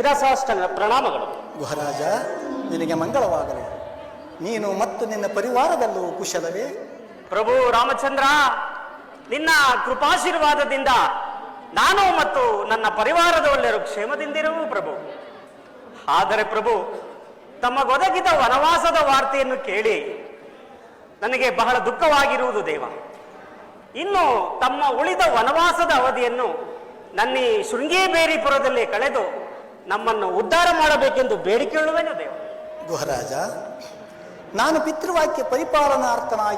ಶಿರಸಾಷ್ಟಾಂಗ ಪ್ರಣಾಮಗಳು. ಗುಹರಾಜ, ನಿನಗೆ ಮಂಗಳವಾಗಲಿ. ನೀನು ಮತ್ತು ನಿನ್ನ ಪರಿವಾರದಲ್ಲೂ ಕುಶಲವೇ? ಪ್ರಭು ರಾಮಚಂದ್ರ, ನಿನ್ನ ಕೃಪಾಶೀರ್ವಾದದಿಂದ ನಾನು ಮತ್ತು ನನ್ನ ಪರಿವಾರದವರೆಲ್ಲರೂ ಕ್ಷೇಮದಿಂದಿರುವು ಪ್ರಭು. ಆದರೆ ಪ್ರಭು, ತಮಗೊದಗಿದ ವನವಾಸದ ವಾರ್ತೆಯನ್ನು ಕೇಳಿ ನನಗೆ ಬಹಳ ದುಃಖವಾಗಿರುವುದು ದೇವ. ಇನ್ನು ತಮ್ಮ ಉಳಿದ ವನವಾಸದ ಅವಧಿಯನ್ನು ನನ್ನ ಈ ಶೃಂಗೇಬೇರಿಪುರದಲ್ಲಿ ಕಳೆದು ನಮ್ಮನ್ನು ಉದ್ಧಾರ ಮಾಡಬೇಕೆಂದು ಬೇಡಿಕೊಳ್ಳುವೆನು ದೇವ. ಗುಹರಾಜ, ನಾನು ಪಿತೃವಾಕ್ಯ ಪರಿಪಾಲನಾರ್ಥನಾಗಿ